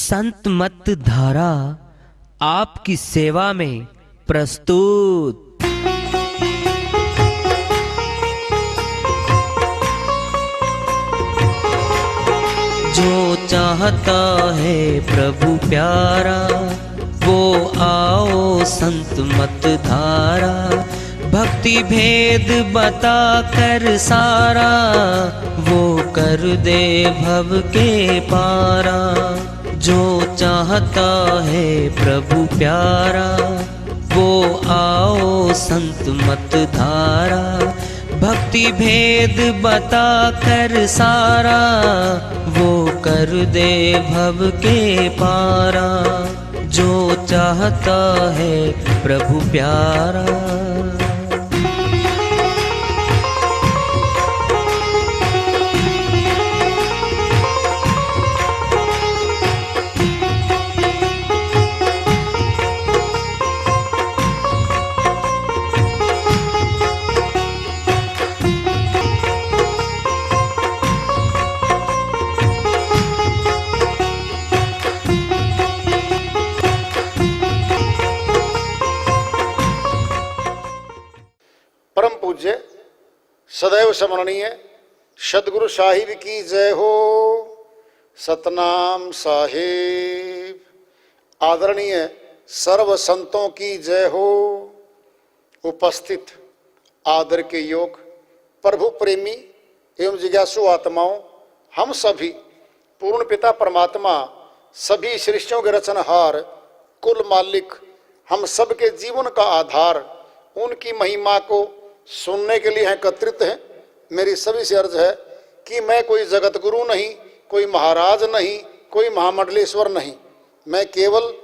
संत मत धारा आपकी सेवा में प्रस्तुत। जो चाहता है प्रभु प्यारा वो आओ संत मत धारा। भक्ति भेद बता कर सारा वो कर दे भव के पारा। जो चाहता है प्रभु प्यारा वो आओ संत मत धारा। भक्ति भेद बता कर सारा वो कर दे भव के पारा। जो चाहता है प्रभु प्यारा। परम पूज्य सदैव स्मरणीय सदगुरु साहिब की जय हो। सतनाम साहिब। आदरणीय सर्व संतों की जय हो। उपस्थित आदर के योग प्रभु प्रेमी एवं जिज्ञासु आत्माओं, हम सभी पूर्ण पिता परमात्मा सभी सृष्टियों के रचनहार कुल मालिक हम सबके जीवन का आधार उनकी महिमा को सुनने के लिए एकत्रित हैं। मेरी सभी से अर्ज है कि मैं कोई जगत गुरु नहीं, कोई महाराज नहीं, कोई महामंडलेश्वर नहीं। मैं केवल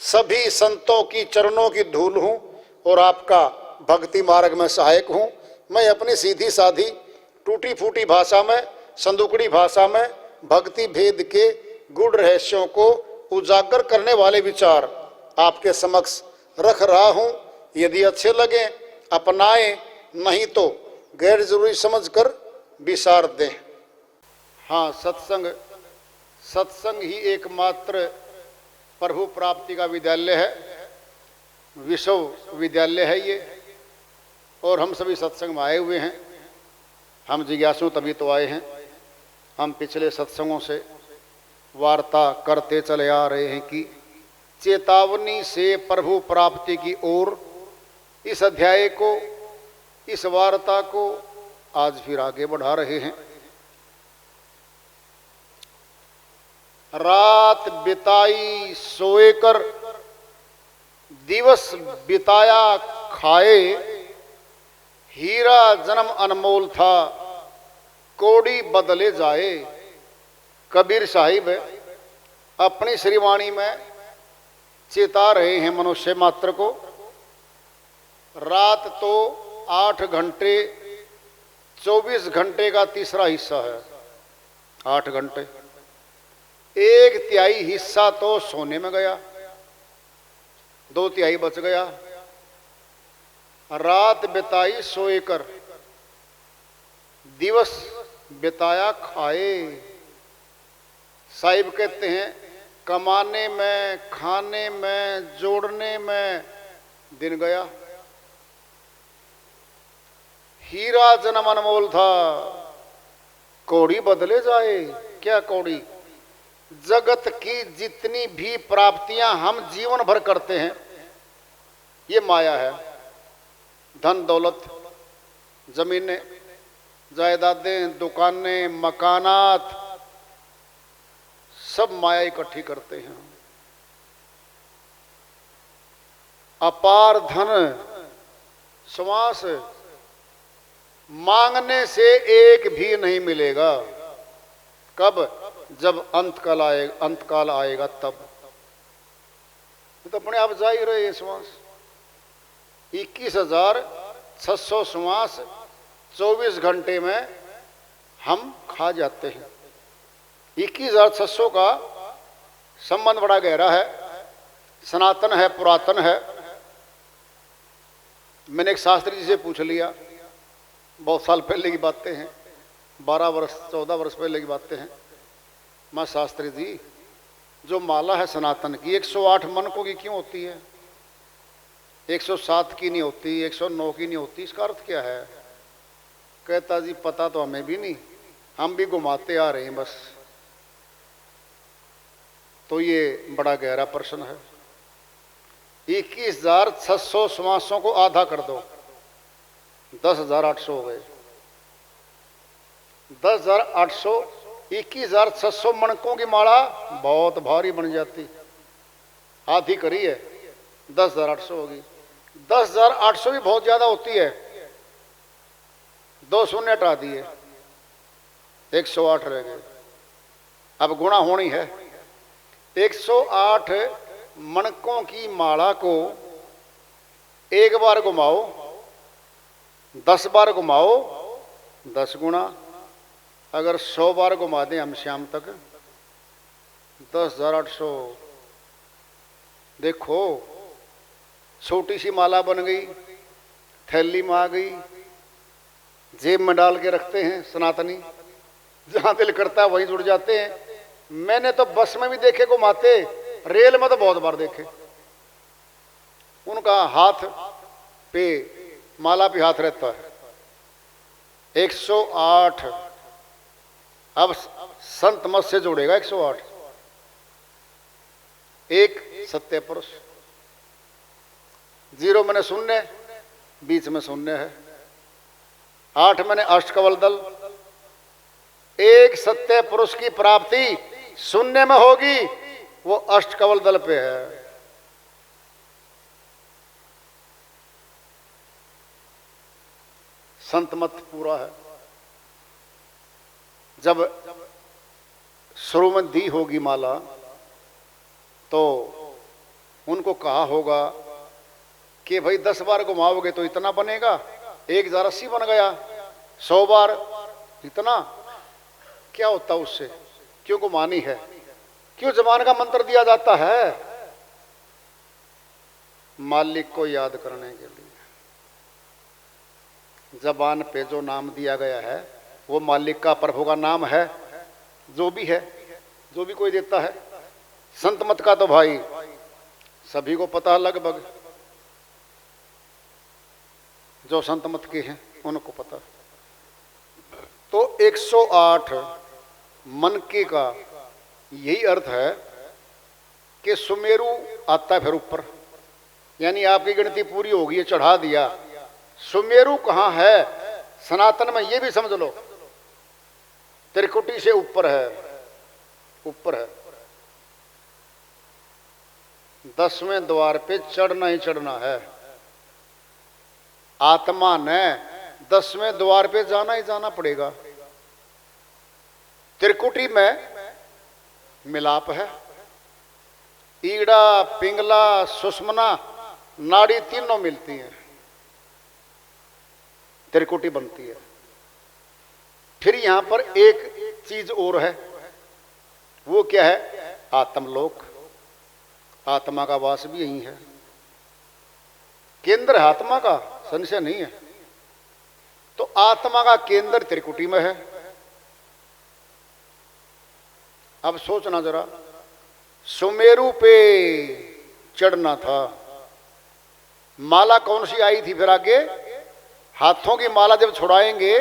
सभी संतों की चरणों की धूल हूँ और आपका भक्ति मार्ग में सहायक हूँ। मैं अपनी सीधी साधी टूटी फूटी भाषा में, संदुकड़ी भाषा में भक्ति भेद के गूढ़ रहस्यों को उजागर करने वाले विचार आपके समक्ष रख रहा हूँ। यदि अच्छे लगे अपनाएं, नहीं तो गैर जरूरी समझकर विसार दें। हाँ, सत्संग ही एकमात्र प्रभु प्राप्ति का विद्यालय है, विश्वविद्यालय है ये। और हम सभी सत्संग में आए हुए हैं। हम जिज्ञासु तभी तो आए हैं। हम पिछले सत्संगों से वार्ता करते चले आ रहे हैं कि चेतावनी से प्रभु प्राप्ति की ओर इस अध्याय को, इस वार्ता को आज फिर आगे बढ़ा रहे हैं। रात बिताई सोए कर, दिवस बिताया खाए। हीरा जन्म अनमोल था, कौड़ी बदले जाए। कबीर साहिब अपनी श्रीवाणी में चेता रहे हैं मनुष्य मात्र को। रात तो 8 घंटे 24 घंटे का तीसरा हिस्सा है। 8 घंटे, 1/3 हिस्सा तो सोने में गया, 2/3 बच गया। रात बिताई सोए कर, दिवस बिताया खाए। साहिब कहते हैं कमाने में, खाने में, जोड़ने में दिन गया। हीरा जन्म अनमोल था, कौड़ी बदले जाए। क्या कौड़ी? जगत की जितनी भी प्राप्तियां हम जीवन भर करते हैं ये माया है। धन दौलत, जमीनें, जायदादें, दुकानें, मकानात, सब माया इकट्ठी करते हैं। अपार धन, श्वास मांगने से एक भी नहीं मिलेगा। कब? जब अंतकाल आएगा तब। तो अपने आप जा ही रहे श्वास। 21,600 श्वास 24 घंटे में हम खा जाते हैं। 21,600 का संबंध बड़ा गहरा है, सनातन है, पुरातन है। मैंने एक शास्त्री जी से पूछ लिया, बहुत साल पहले की बातें हैं, 12 वर्ष 14 वर्ष पहले की बातें हैं। मैं शास्त्री जी जो माला है सनातन की 108 मनकों की क्यों होती है? 107 की नहीं होती, 109 की नहीं होती, इसका अर्थ क्या है? कहता जी पता तो हमें भी नहीं, हम भी घुमाते आ रहे हैं बस। तो ये बड़ा गहरा प्रश्न है। 21,600 श्वासों को आधा कर दो, 10,800 हो गए। 10,800, 21,600 मणकों की माला बहुत भारी बन जाती। आधी करी है, 10,800 होगी। 10,800 भी बहुत ज्यादा होती है। 2 शून्य हटा दिए, 108 रह गए। अब गुणा होनी है। 108 मणकों की माला को एक बार घुमाओ, 10 बार घुमाओ, 10 गुना। अगर 100 बार घुमा दें हम शाम तक, 10,800। देखो छोटी सी माला बन गई, थैली में आ गई, जेब में डाल के रखते हैं सनातनी, जहां दिल करता है वहीं जुड़ जाते हैं। मैंने तो बस में भी देखे घुमाते, रेल में तो बहुत बार देखे। उनका हाथ पे माला पे हाथ रहता है। 108। अब संत मत से जोड़ेगा 108। एक सत्य पुरुष, 0 मैंने शून्य, बीच में शून्य है। 8 मैंने अष्टकवल दल। एक सत्य पुरुष की प्राप्ति शून्य में होगी, वो अष्टकवल दल पे है। संत मत पूरा है। जब शुरू में दी होगी माला तो उनको कहा होगा कि भाई 10 बार घुमाओगे तो इतना बनेगा, 1,080 बन गया। 100 बार इतना क्या होता उससे? क्यों घुमानी है? क्यों जबान का मंत्र दिया जाता है? मालिक को याद करने के लिए। जबान पे जो नाम दिया गया है वो मालिक का, प्रभु का नाम है। जो भी है, जो भी कोई देता है। संत मत का तो भाई सभी को पता है, लगभग जो संत मत के हैं उनको पता। तो 108 मनके का यही अर्थ है कि सुमेरु आता है फिर ऊपर, यानी आपकी गिनती पूरी होगी, चढ़ा दिया। सुमेरु कहाँ है सनातन में? ये भी समझ लो, त्रिकुटी से ऊपर है, ऊपर है। 10वें द्वार पे चढ़ना ही चढ़ना है। आत्मा ने 10वें द्वार पे जाना ही जाना पड़ेगा। त्रिकुटी में मिलाप है। ईड़ा, पिंगला, सुषमना, नाड़ी तीनों मिलती हैं, त्रिकुटी बनती है। फिर यहां पर एक चीज और है, वो क्या है? आत्मलोक। आत्मा का वास भी यही है। केंद्र है आत्मा का, संशय नहीं है। तो आत्मा का केंद्र त्रिकुटी में है। अब सोचना जरा, सुमेरु पे चढ़ना था, माला कौन सी आई थी? फिर आगे हाथों की माला जब छुड़ाएंगे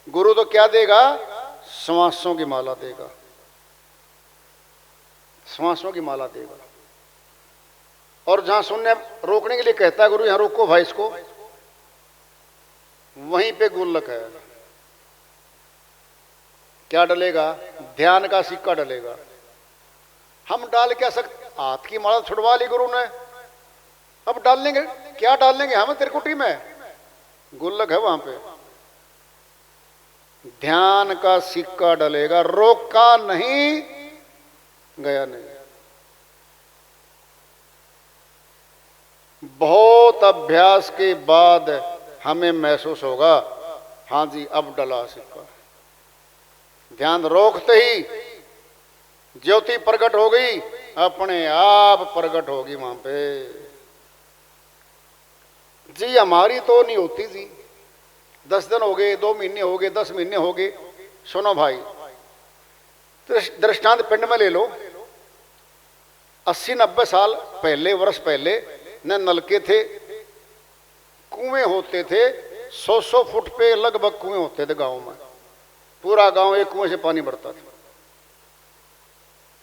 गुरु तो क्या देगा? श्वासों की माला देगा, श्वासों की माला देगा। और जहां शून्य रोकने के लिए कहता है गुरु, यहां रोको भाई इसको, वहीं पे गुल्लक है। क्या डलेगा? ध्यान का सिक्का डलेगा। हम डाल क्या सकते? हाथ की माला छुड़वा ली गुरु ने, अब डाल लेंगे क्या? डाल लेंगे हम त्रिकुटी में, गुल्लक है वहां पे। ध्यान का सिक्का डलेगा, रोका नहीं, गया नहीं। बहुत अभ्यास के बाद हमें महसूस होगा, हाँ जी अब डला सिक्का। ध्यान रोकते ही ज्योति प्रकट हो गई, अपने आप प्रकट होगी वहां पे। जी हमारी तो नहीं होती जी। 10 दिन हो गए, 2 महीने हो गए, 10 महीने हो गए। सुनो भाई, दृष्टांत पिंड में ले लो। 80-90 साल पहले, वर्ष पहले न नलके थे, कुएं होते थे। 100-100 फुट पे लगभग कुएं होते थे गांव में। पूरा गांव एक कुएं से पानी भरता था।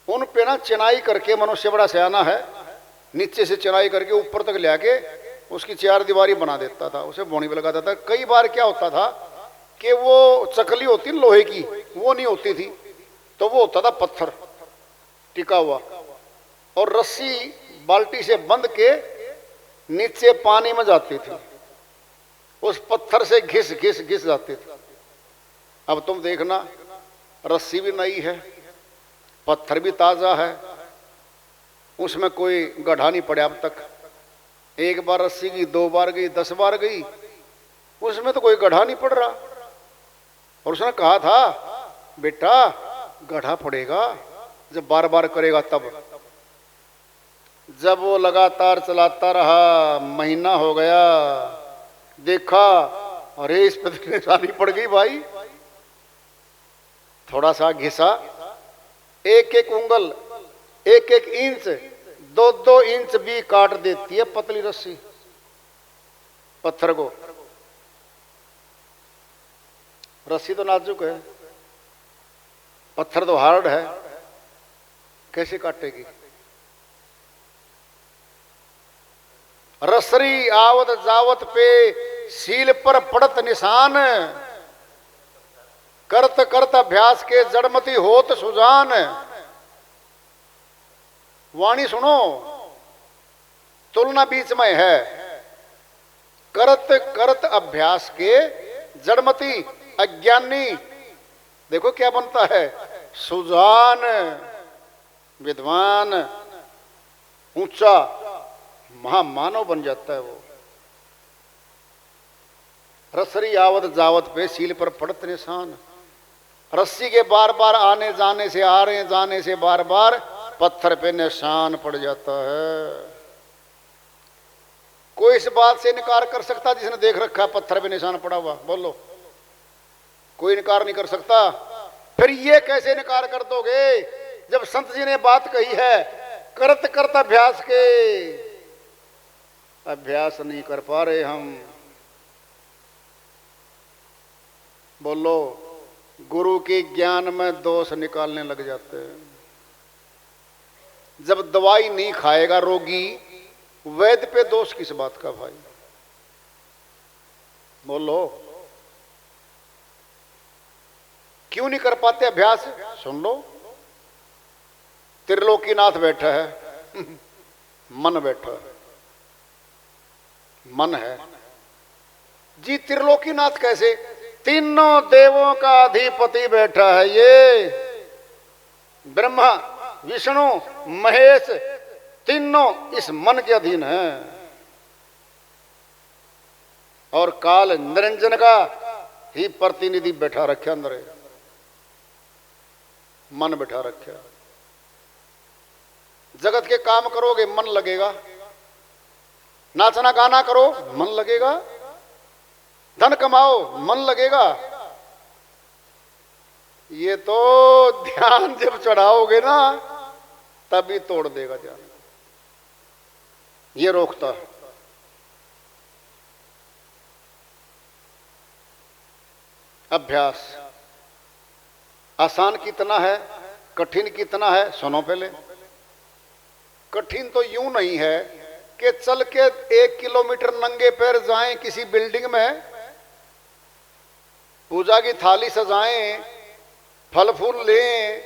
उन पे ना चिनाई करके, मनुष्य बड़ा सयाना है, नीचे से चिनाई करके ऊपर तक ले आके उसकी 4 दीवारी बना देता था, उसे बोनी पे लगाता था। कई बार क्या होता था कि वो चकली होती लोहे की, वो नहीं होती थी, तो वो होता था पत्थर टिका हुआ, और रस्सी बाल्टी से बंध के नीचे पानी में जाती थी, उस पत्थर से घिस घिस घिस जाती थी। अब तुम देखना, रस्सी भी नई है, पत्थर भी ताजा है, उसमें कोई गड्ढा नहीं पड़ा अब तक। एक बार रस्सी गई, 2 बार गई, 10 बार गई, उसमें तो कोई गड्ढा नहीं पड़ रहा। और उसने कहा था, बेटा गड्ढा पड़ेगा जब बार बार करेगा तब। जब वो लगातार चलाता रहा, महीना हो गया, देखा अरे इस पे तो निशानी पड़ गई भाई। थोड़ा सा घिसा, 1-1 उंगल, 1-1 इंच, 2-2 इंच भी काट देती है पतली रस्सी पत्थर को। रस्सी तो नाजुक है, पत्थर तो हार्ड है, कैसे काटेगी। रसरी आवत जावत पे सील पर पड़त निशान, करत करत अभ्यास के जड़मती होत सुजान। वाणी सुनो, तुलना बीच में है। करत करत अभ्यास के जड़मती, अज्ञानी, देखो क्या बनता है, सुजान, विद्वान, ऊंचा, महामानव बन जाता है वो। रसरी आवत जावत पे सील पर पड़त निशान। रस्सी के बार बार आने जाने से, आने जाने से बार बार पत्थर पे निशान पड़ जाता है। कोई इस बात से इनकार कर सकता जिसने देख रखा पत्थर पे निशान पड़ा हुआ? बोलो, कोई इनकार नहीं कर सकता। फिर ये कैसे इनकार कर दोगे जब संत जी ने बात कही है, करत करत अभ्यास के। अभ्यास नहीं कर पा रहे हम। बोलो, गुरु के ज्ञान में दोष निकालने लग जाते हैं। जब दवाई नहीं खाएगा रोगी, वैद्य पे दोष किस बात का भाई? बोलो, क्यों नहीं कर पाते अभ्यास? सुन लो, त्रिलोकीनाथ बैठा है मन बैठा है, मन है जी। त्रिलोकीनाथ कैसे? तीनों देवों का अधिपति बैठा है ये। ब्रह्मा, विष्णु, महेश, तीनों इस मन के अधीन है। और काल निरंजन का ही प्रतिनिधि बैठा रखे अंदर, मन बैठा रखे। जगत के काम करोगे मन लगेगा, नाचना गाना करो मन लगेगा, धन कमाओ मन लगेगा। ये तो ध्यान जब चढ़ाओगे ना तभी तोड़ देगा ध्यान, ये रोकता है। अभ्यास आसान कितना है, कठिन कितना है, सुनो पहले। कठिन तो यूं नहीं है कि चल के 1 किलोमीटर नंगे पैर जाएं किसी बिल्डिंग में, पूजा की थाली सजाएं, फल फूल लें,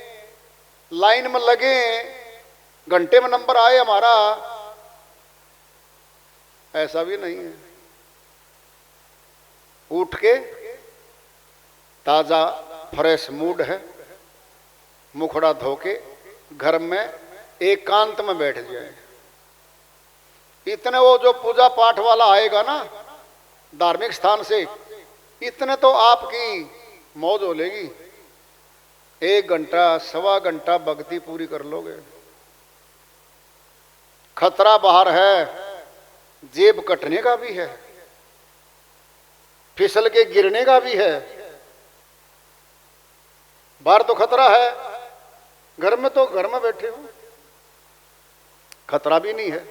लाइन में लगें, घंटे में नंबर आए हमारा, ऐसा भी नहीं है। उठ के ताजा फ्रेश मूड है, मुखड़ा धो के घर में एकांत में बैठ जाए। इतने वो जो पूजा पाठ वाला आएगा ना धार्मिक स्थान से, इतने तो आपकी मौज हो लेगी। 1 घंटा 1.25 घंटा भक्ति पूरी कर लोगे। खतरा बाहर है, जेब कटने का भी है, फिसल के गिरने का भी है। बाहर तो खतरा है, घर में तो घर में बैठे हो। खतरा भी नहीं है।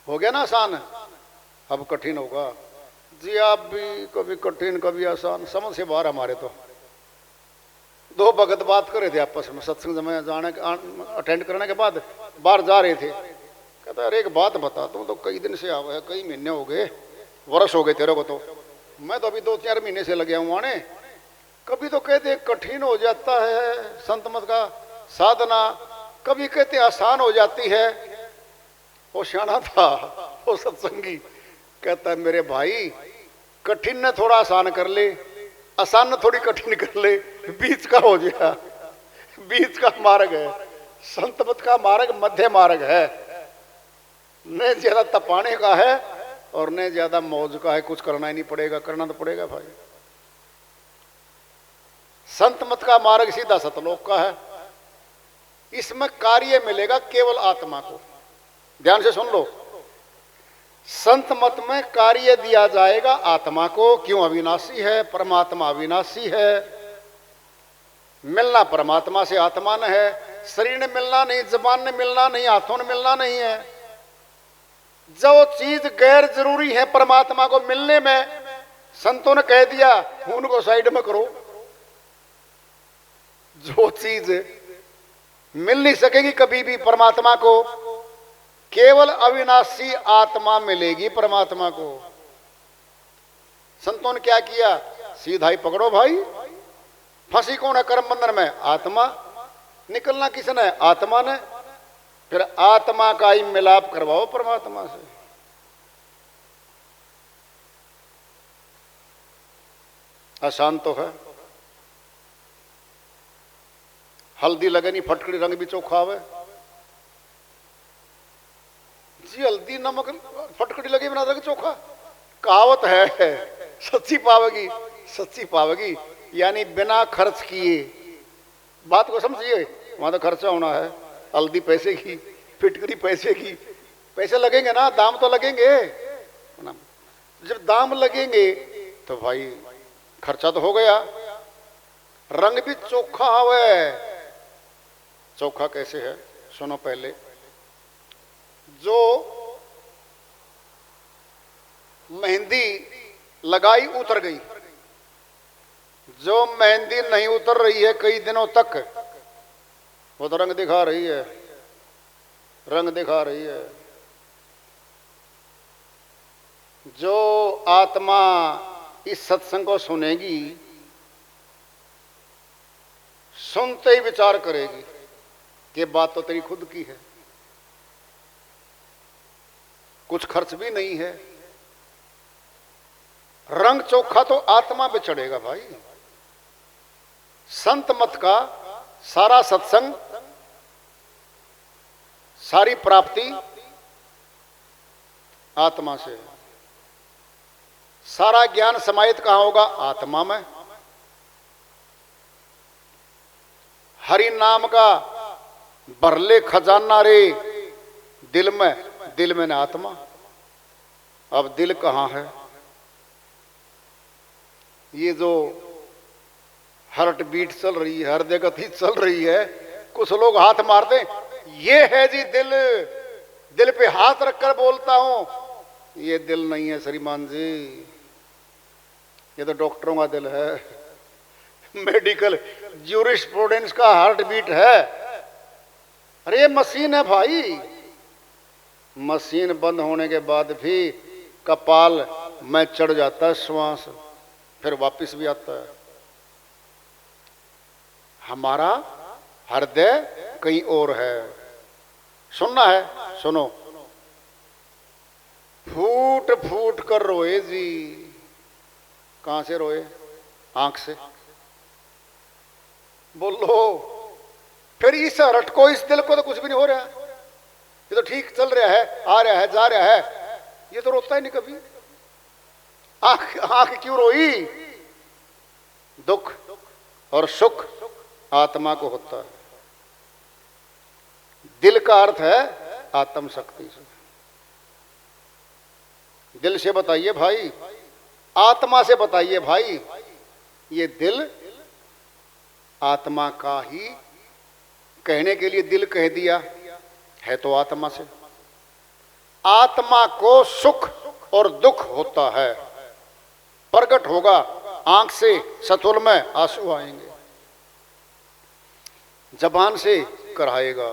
हो गया ना आसान, अब कठिन होगा जी। आप भी कभी कठिन कभी आसान, समझ से बाहर। हमारे तो दो भगत बात कर रहे थे आपस में सत्संग में जाने अटेंड करने के बाद बाहर जा रहे थे। कहता अरे एक बात बता, तुम तो कई दिन से आवे, कई महीने हो गए, वर्ष हो गए तेरे को, तो मैं तो अभी 2-4 महीने से लगे हूँ आने। कभी तो कहते कठिन हो जाता है संत मत का साधना, कभी कहते आसान हो जाती है। वो सियाना था वो सत्संगी, कहता है मेरे भाई कठिन ने थोड़ा आसान कर ले, आसान ने थोड़ी कठिन कर ले, बीच का हो गया। बीच का मार्ग है संत मत का मार्ग, मध्य मार्ग है। न ज्यादा तपाने का है और न ज्यादा मौज का है, कुछ करना ही नहीं पड़ेगा, करना तो पड़ेगा भाई। संत मत का मार्ग सीधा सतलोक का है, इसमें कार्य मिलेगा केवल आत्मा को। ध्यान से सुन लो, संत मत में कार्य दिया जाएगा आत्मा को। क्यों? अविनाशी है, परमात्मा अविनाशी है। मिलना परमात्मा से आत्मा ने है। शरीर ने मिलना नहीं, जबान ने मिलना नहीं, हाथों ने मिलना नहीं है। जो चीज गैर जरूरी है परमात्मा को मिलने में, संतों ने कह दिया उनको साइड में करो। जो चीज मिल नहीं सकेगी कभी भी परमात्मा को, केवल अविनाशी आत्मा मिलेगी परमात्मा को। संतों ने क्या किया? सीधा ही पकड़ो भाई। फंसी कौन है कर्म बंधन में? आत्मा। निकलना किसने? आत्मा ने। फिर आत्मा का ही मिलाप करवाओ परमात्मा से। आसान तो है। हल्दी लगे नहीं, फटकड़ी रंग भी चोखा आवे जी। हल्दी नमक फटकड़ी लगे बिना रंग चोखा, कहावत है। सच्ची पावेगी, सच्ची पावेगी। यानी बिना खर्च किए, बात को समझिए। वहां तो खर्चा होना है। हल्दी पैसे की, फिटकरी पैसे की, पैसे लगेंगे ना, दाम तो लगेंगे। जब दाम लगेंगे तो भाई खर्चा तो हो गया। रंग भी चोखा आवे। चोखा कैसे है सुनो पहले। जो मेहंदी लगाई उतर गई, जो मेहंदी नहीं उतर रही है कई दिनों तक, वो तो रंग दिखा रही है, रंग दिखा रही है। जो आत्मा इस सत्संग को सुनेगी, सुनते ही विचार करेगी कि बात तो तेरी खुद की है, कुछ खर्च भी नहीं है। रंग चोखा तो आत्मा पे चढ़ेगा भाई। संत मत का सारा सत्संग, सारी प्राप्ति आत्मा से है। सारा ज्ञान समाहित कहां होगा? आत्मा में। हरि नाम का बरले खजाना रे दिल में, दिल में न आत्मा। अब दिल कहां है? ये जो हार्ट बीट चल रही है, हृदय गति चल रही है, कुछ लोग हाथ मारते, ये है जी दिल। दिल पे हाथ रखकर बोलता हूं, ये दिल नहीं है श्रीमान जी, ये तो डॉक्टरों का दिल है, मेडिकल ज्यूरिस्प्रूडेंस का हार्ट बीट है। अरे ये मशीन है भाई। मशीन बंद होने के बाद भी कपाल में चढ़ जाता है श्वास, फिर वापस भी आता है। हमारा हृदय कहीं और है। सुनना है? सुनो। फूट फूट कर रोए जी। कहां से रोए? आंख से। बोलो। फिर इस हरट को, इस दिल को तो कुछ भी नहीं हो रहा, ये तो ठीक चल रहा है, आ रहा है, जा रहा है, ये तो रोता ही नहीं कभी। आंख, आंख क्यों रोई? दुख और सुख आत्मा को होता है। दिल का अर्थ है आत्म शक्ति से। दिल से बताइए भाई, आत्मा से बताइए भाई। ये दिल आत्मा का ही कहने के लिए दिल कह दिया, है तो आत्मा से। आत्मा को सुख और दुख होता है, प्रकट होगा आंख से सतुल में आंसू आएंगे, जबान से कराएगा।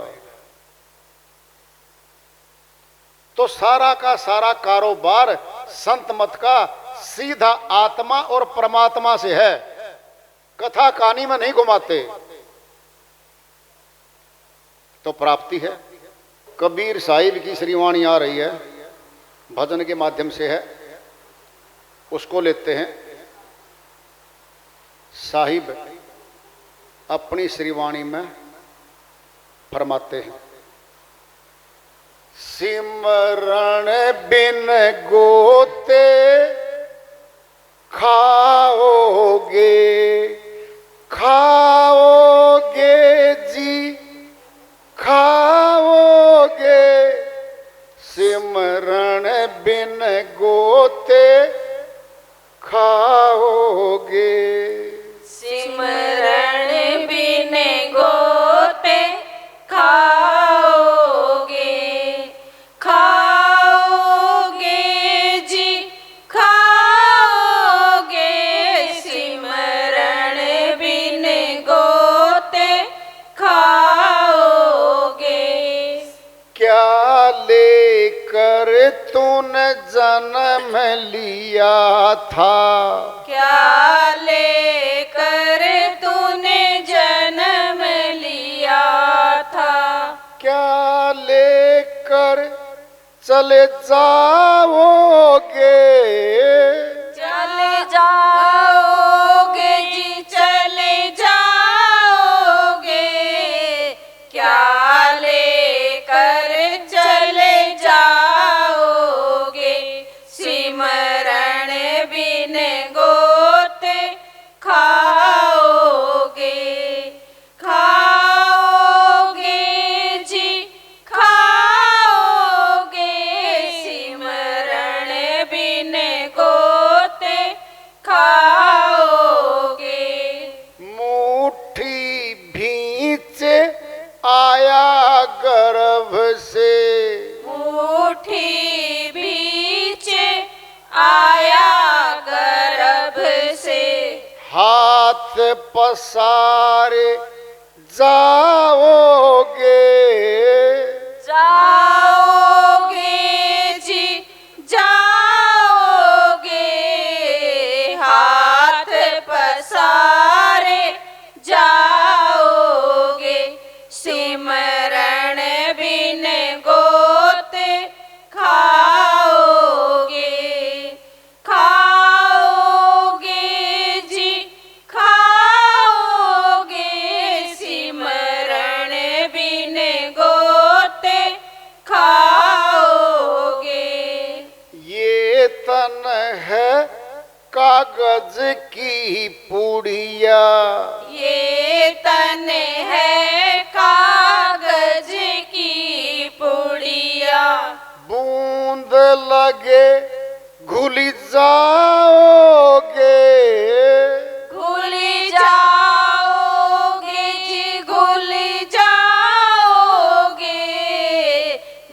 तो सारा का सारा कारोबार संत मत का सीधा आत्मा और परमात्मा से है, कथा कहानी में नहीं घुमाते। तो प्राप्ति है। कबीर साहिब की श्रीवाणी आ रही है, भजन के माध्यम से है, उसको लेते हैं। साहिब अपनी श्रीवाणी में फरमाते हैं, सिमरण बिन गोते खाओगे खाओगे जी खाओगे, सिमरण बिन गोते खाओगे। सिमरण बिन गोते खाओगे खाओगे जी खाओगे, सिमरण बिन गोते खाओगे। क्या लेकर तूने जन्म लिया था, क्या लेकर तूने जन्म लिया था, क्या लेकर चले जाओगे, चले जाओगे जी चले जाओगे, क्या लेकर चले जाओगे, सिमरण बिन गोते खाओगे खाओगे जी खाओगे, सिमरण बिन गोते खाओगे। मुट्ठी भींच आया गर्भ से, मुट्ठी बीच आया गर्भ से, हाथ पसारे जाओगे, जाओगे जी जाओगे, हाथ पसारे जाओगे, सिमरण बिन गोते खाओगे खाओगे जी खाओगे, सिमरण बिन गोते खाओगे। ये तन है कागज की पुड़िया, ये तन है कागज की पुड़िया, बूंद लगे घुली जाओगे, घुल जाओगे जी घुल जाओगे,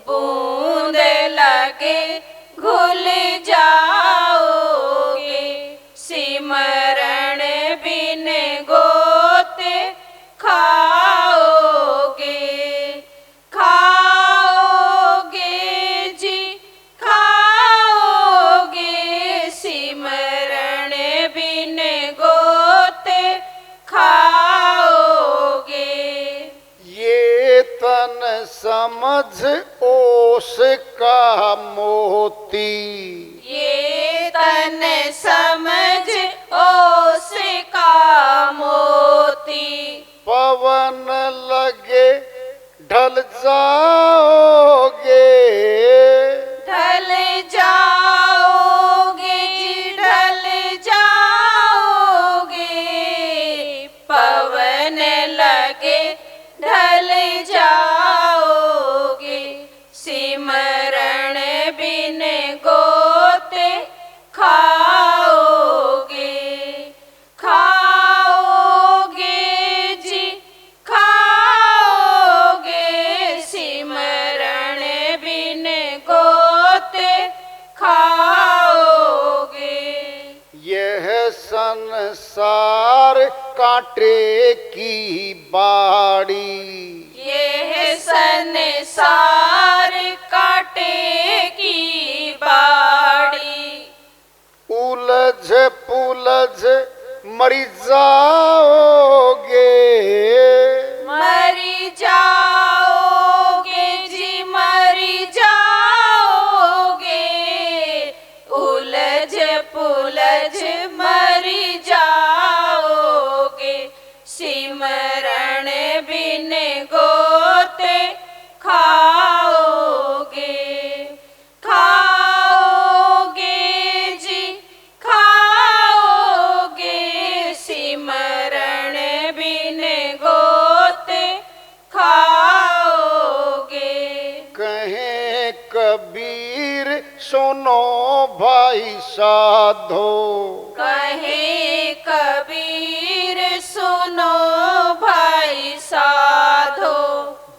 बूंद लगे घुल जाओगे, सिमरण बिन गोते खाओगे खाओगे जी खाओगे, सिमरण बिन गोते खाओगे। ये तन समझ ओस का मोती, ये तन समझ ओस का मोती, पवन लगे ढल जाओगे, ढल जाओगे जी ढल जाओगे, पवन लगे ढल जाओगे, सिमरण बिन गोते खाओगे खाओगे जी खाओगे, संसार कांटे की बाड़ी, ये संसार कांटे की बाड़ी, उलझ पुलझ मरी जाओगे, मरी जाओगे जी मरी जाओगे, उलझ पुलझ मरी जाओगे, सिमरण बिन गोते खाओगे, खाओगे जी खाओगे, सिमरण बिन गोते खाओगे। कहे कबीर सुनो भाई साधो, कहे कबीर सुनो भाई साधो,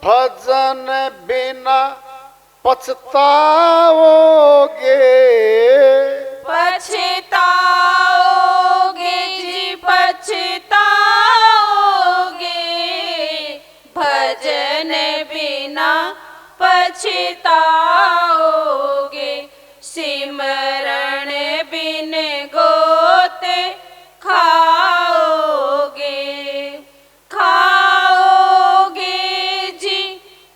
भजन बिना पछताओगे, पछताओगे जी पछताओगे, भजन बिना पछताओगे, सिमरण बिन गोते खाओगे, खाओगे जी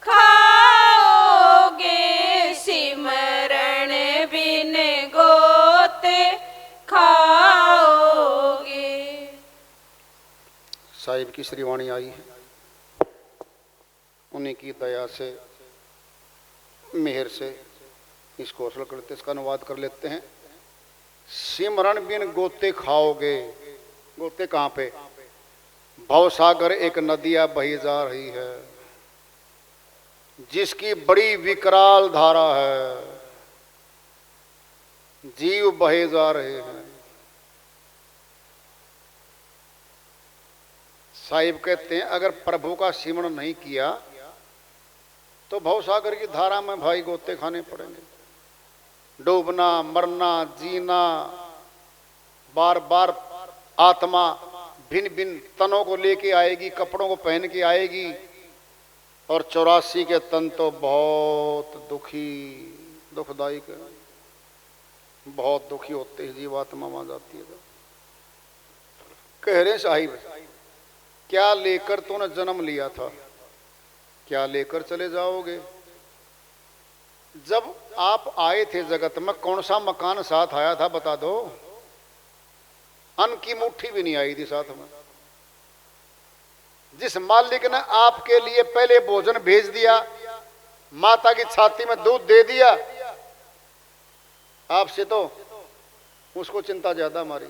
खाओगे, सिमरण बिन गोते खाओगे। साहिब की श्रीवाणी आई है, उन्हीं की दया से मेहर से इसको असर करते, इसका अनुवाद कर लेते हैं। सिमरण बिन गोते खाओगे, गोते कहाँ पे? भवसागर एक नदिया बही जा रही है, जिसकी बड़ी विकराल धारा है, जीव बहे जा रहे हैं। साहिब कहते हैं अगर प्रभु का सिमरण नहीं किया तो भवसागर की धारा में भाई गोते खाने पड़ेंगे। डूबना, मरना, जीना, बार बार आत्मा भिन्न भिन्न तनों को लेके आएगी, कपड़ों को पहन के आएगी, और 84 के तन तो बहुत दुखदायक है, बहुत दुखी होते हैं जीवात्मा वहां जाती है। तो कह रहे साहिब क्या लेकर तूने जन्म लिया था, क्या लेकर चले जाओगे? जब आप आए थे जगत में कौन सा मकान साथ आया था बता दो? अन्न की मुट्ठी भी नहीं आई थी साथ में। जिस मालिक ने आपके लिए पहले भोजन भेज दिया, माता की छाती में दूध दे दिया, आपसे तो उसको चिंता ज्यादा मारी।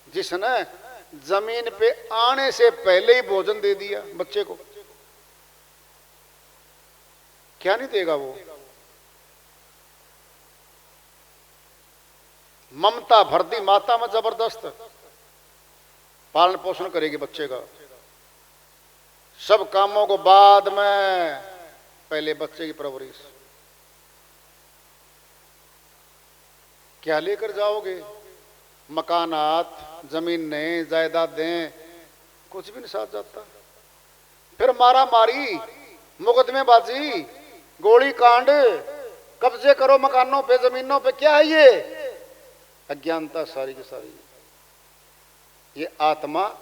जिसने जमीन पे आने से पहले ही भोजन दे दिया बच्चे को, क्या नहीं देगा वो? ममता भर दी माता में, जबरदस्त पालन पोषण करेगी बच्चे का। सब कामों को बाद में, पहले बच्चे की परवरिश। क्या लेकर जाओगे? मकानात, जमीनें, जायदादें, कुछ भी नहीं साथ जाता। फिर मारा मारी, मुकदमेबाजी, गोली कांड, कब्जे करो मकानों पे, जमीनों पे। क्या है ये? अज्ञानता सारी की सारी। ये आत्मा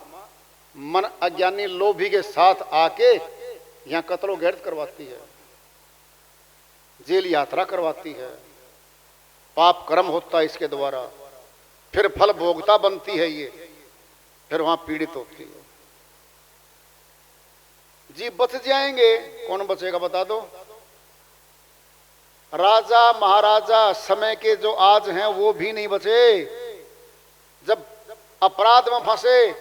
मन अज्ञानी लोभी के साथ आके यहां कत्लो गैरत करवाती है, जेल यात्रा करवाती है, पाप कर्म होता है इसके द्वारा, फिर फल भोगता बनती है ये, फिर वहां पीड़ित होती है। जी बच जाएंगे, कौन बचेगा बता दो? राजा महाराजा समय के जो आज हैं वो भी नहीं बचे। जब अपराध में फंसे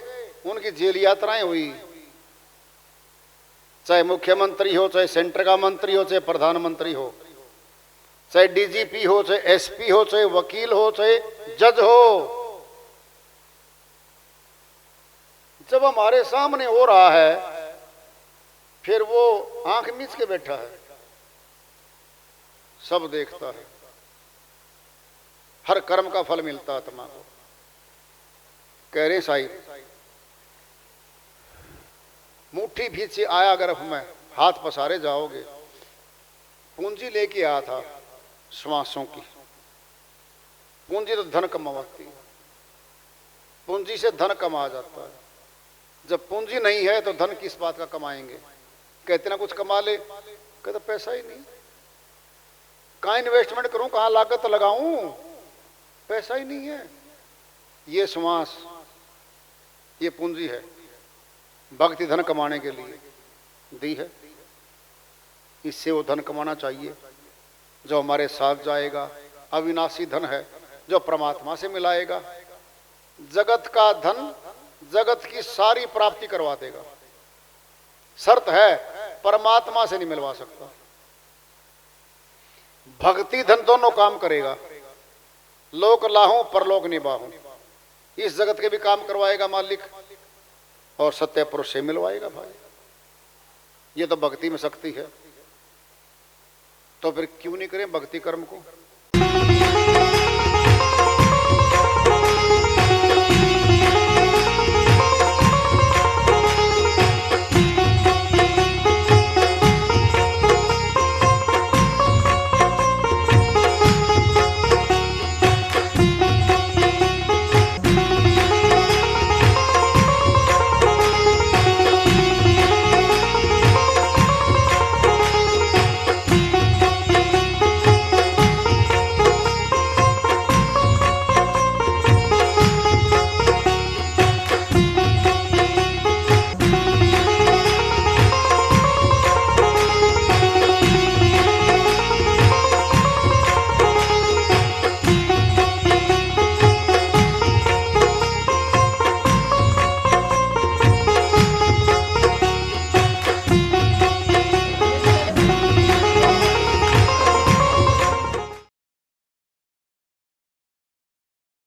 उनकी जेल यात्राएं हुई, चाहे मुख्यमंत्री हो, चाहे सेंटर का मंत्री हो, चाहे प्रधानमंत्री हो, चाहे डीजीपी हो, चाहे एसपी हो, चाहे वकील हो, चाहे जज हो। जब हमारे सामने हो रहा है फिर वो आंख मीच के बैठा है, सब देखता है, हर कर्म का फल मिलता आत्मा को। कह रहे साहिब मुट्ठी भींची आया गर्भ में, हाथ पसारे जाओगे। पूंजी लेके आया था श्वासों की। पूंजी तो धन कमाती है, पूंजी से धन कमा जाता है। जब पूंजी नहीं है तो धन किस बात का कमाएंगे। कहते ना कुछ कमा ले, कहते पैसा ही नहीं, कहाँ इन्वेस्टमेंट करूं, कहाँ लागत लगाऊं, पैसा ही नहीं है। ये श्वास, ये पूंजी है, भक्ति धन कमाने के लिए दी है। इससे वो धन कमाना चाहिए जो हमारे साथ जाएगा। अविनाशी धन है जो परमात्मा से मिलाएगा। जगत का धन जगत की सारी प्राप्ति करवा देगा, शर्त है परमात्मा से नहीं मिलवा सकता। भक्ति धन दोनों काम करेगा, लोक लाहूं परलोक निभाऊं। इस जगत के भी काम करवाएगा मालिक और सत्य पुरुष से मिलवाएगा भाई। ये तो भक्ति में शक्ति है। तो फिर क्यों नहीं करें भक्ति कर्म को।